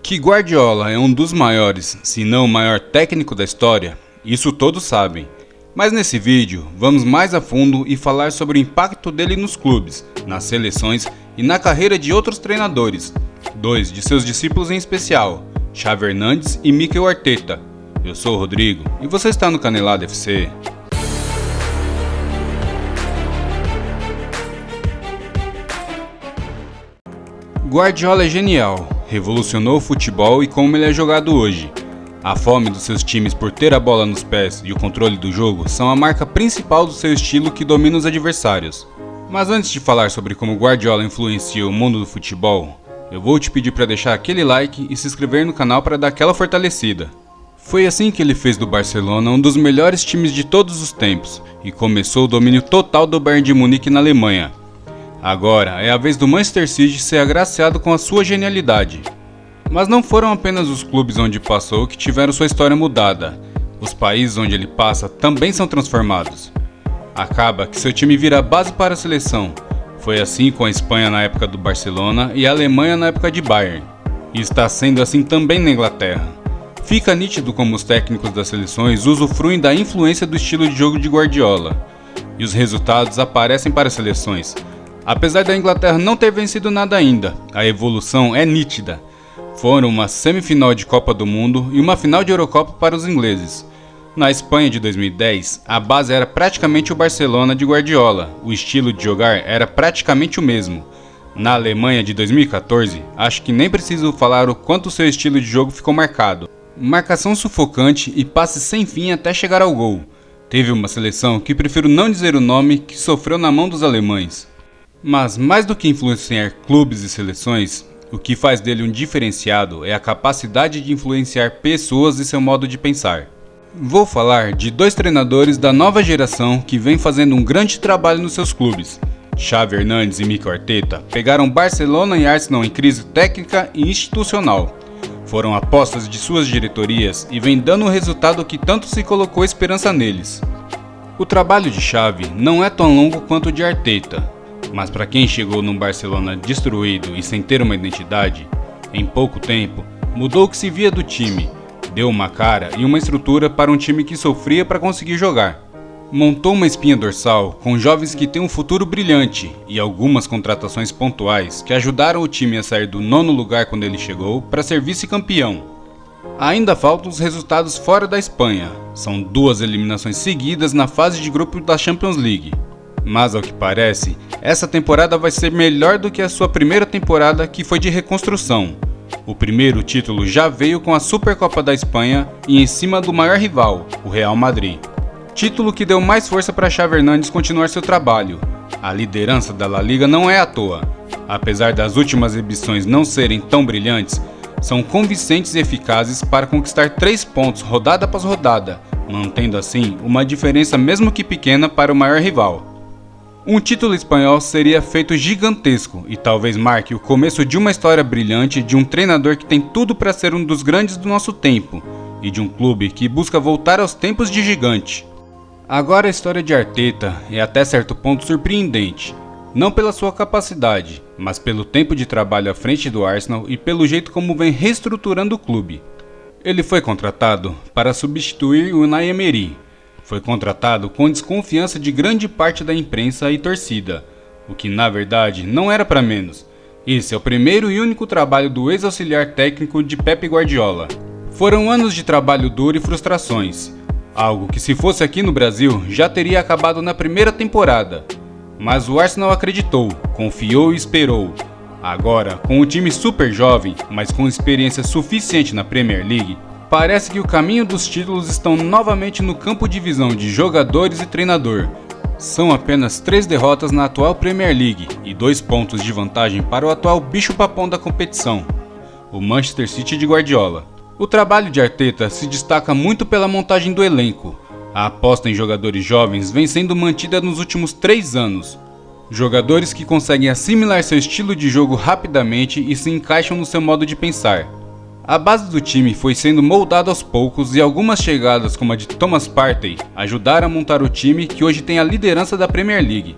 Que Guardiola é um dos maiores, se não o maior técnico da história, isso todos sabem. Mas nesse vídeo, vamos mais a fundo e falar sobre o impacto dele nos clubes, nas seleções e na carreira de outros treinadores. Dois de seus discípulos em especial, Xavi Hernandes e Mikel Arteta. Eu sou o Rodrigo e você está no Canelada FC. Guardiola é genial, revolucionou o futebol e como ele é jogado hoje. A fome dos seus times por ter a bola nos pés e o controle do jogo são a marca principal do seu estilo que domina os adversários. Mas antes de falar sobre como Guardiola influencia o mundo do futebol, eu vou te pedir para deixar aquele like e se inscrever no canal para dar aquela fortalecida. Foi assim que ele fez do Barcelona um dos melhores times de todos os tempos e começou o domínio total do Bayern de Munique na Alemanha. Agora é a vez do Manchester City ser agraciado com a sua genialidade. Mas não foram apenas os clubes onde passou que tiveram sua história mudada. Os países onde ele passa também são transformados. Acaba que seu time vira base para a seleção. Foi assim com a Espanha na época do Barcelona e a Alemanha na época de Bayern. E está sendo assim também na Inglaterra. Fica nítido como os técnicos das seleções usufruem da influência do estilo de jogo de Guardiola. E os resultados aparecem para as seleções. Apesar da Inglaterra não ter vencido nada ainda, a evolução é nítida. Foram uma semifinal de Copa do Mundo e uma final de Eurocopa para os ingleses. Na Espanha de 2010, a base era praticamente o Barcelona de Guardiola, o estilo de jogar era praticamente o mesmo. Na Alemanha de 2014, acho que nem preciso falar o quanto seu estilo de jogo ficou marcado. Marcação sufocante e passes sem fim até chegar ao gol. Teve uma seleção que prefiro não dizer o nome que sofreu na mão dos alemães. Mas mais do que influenciar clubes e seleções, o que faz dele um diferenciado é a capacidade de influenciar pessoas e seu modo de pensar. Vou falar de dois treinadores da nova geração que vem fazendo um grande trabalho nos seus clubes. Xavi Hernandes e Mikel Arteta pegaram Barcelona e Arsenal em crise técnica e institucional. Foram apostas de suas diretorias e vem dando o resultado que tanto se colocou esperança neles. O trabalho de Xavi não é tão longo quanto o de Arteta. Mas para quem chegou num Barcelona destruído e sem ter uma identidade, em pouco tempo mudou o que se via do time, deu uma cara e uma estrutura para um time que sofria para conseguir jogar. Montou uma espinha dorsal com jovens que têm um futuro brilhante e algumas contratações pontuais que ajudaram o time a sair do 9º lugar quando ele chegou para ser vice-campeão. Ainda faltam os resultados fora da Espanha, são 2 eliminações seguidas na fase de grupo da Champions League. Mas ao que parece, essa temporada vai ser melhor do que a sua primeira temporada que foi de reconstrução. O primeiro título já veio com a Supercopa da Espanha e em cima do maior rival, o Real Madrid. Título que deu mais força para Xavi Hernandes continuar seu trabalho. A liderança da La Liga não é à toa. Apesar das últimas exibições não serem tão brilhantes, são convincentes e eficazes para conquistar 3 pontos rodada após rodada, mantendo assim uma diferença mesmo que pequena para o maior rival. Um título espanhol seria feito gigantesco e talvez marque o começo de uma história brilhante de um treinador que tem tudo para ser um dos grandes do nosso tempo e de um clube que busca voltar aos tempos de gigante. Agora a história de Arteta é até certo ponto surpreendente, não pela sua capacidade, mas pelo tempo de trabalho à frente do Arsenal e pelo jeito como vem reestruturando o clube. Ele foi contratado para substituir o Unai Emery. Foi contratado com desconfiança de grande parte da imprensa e torcida, o que na verdade não era para menos. Esse é o primeiro e único trabalho do ex-auxiliar técnico de Pep Guardiola. Foram anos de trabalho duro e frustrações, algo que se fosse aqui no Brasil já teria acabado na primeira temporada. Mas o Arsenal acreditou, confiou e esperou. Agora, com o time super jovem, mas com experiência suficiente na Premier League, parece que o caminho dos títulos estão novamente no campo de visão de jogadores e treinador. São apenas 3 derrotas na atual Premier League e 2 pontos de vantagem para o atual bicho-papão da competição, o Manchester City de Guardiola. O trabalho de Arteta se destaca muito pela montagem do elenco. A aposta em jogadores jovens vem sendo mantida nos últimos 3 anos. Jogadores que conseguem assimilar seu estilo de jogo rapidamente e se encaixam no seu modo de pensar. A base do time foi sendo moldada aos poucos e algumas chegadas como a de Thomas Partey ajudaram a montar o time que hoje tem a liderança da Premier League.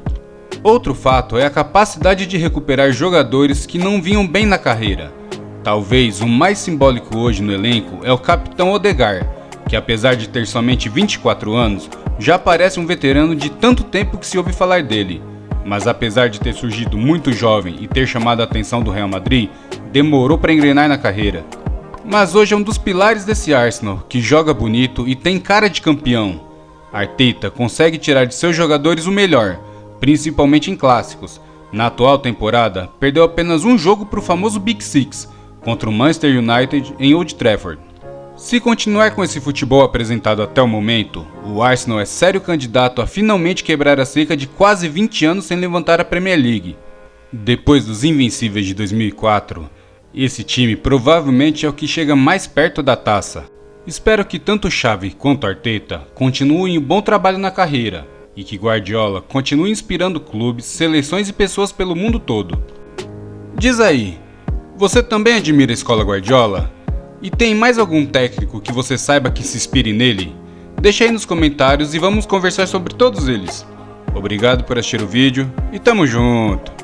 Outro fato é a capacidade de recuperar jogadores que não vinham bem na carreira. Talvez o mais simbólico hoje no elenco é o capitão Odegaard, que apesar de ter somente 24 anos, já parece um veterano de tanto tempo que se ouve falar dele. Mas apesar de ter surgido muito jovem e ter chamado a atenção do Real Madrid, demorou para engrenar na carreira. Mas hoje é um dos pilares desse Arsenal, que joga bonito e tem cara de campeão. Arteta consegue tirar de seus jogadores o melhor, principalmente em clássicos. Na atual temporada, perdeu apenas um jogo para o famoso Big Six, contra o Manchester United em Old Trafford. Se continuar com esse futebol apresentado até o momento, o Arsenal é sério candidato a finalmente quebrar a seca de quase 20 anos sem levantar a Premier League. Depois dos Invencíveis de 2004, esse time provavelmente é o que chega mais perto da taça. Espero que tanto Xavi quanto Arteta continuem um bom trabalho na carreira e que Guardiola continue inspirando clubes, seleções e pessoas pelo mundo todo. Diz aí, você também admira a escola Guardiola? E tem mais algum técnico que você saiba que se inspire nele? Deixa aí nos comentários e vamos conversar sobre todos eles. Obrigado por assistir o vídeo e tamo junto!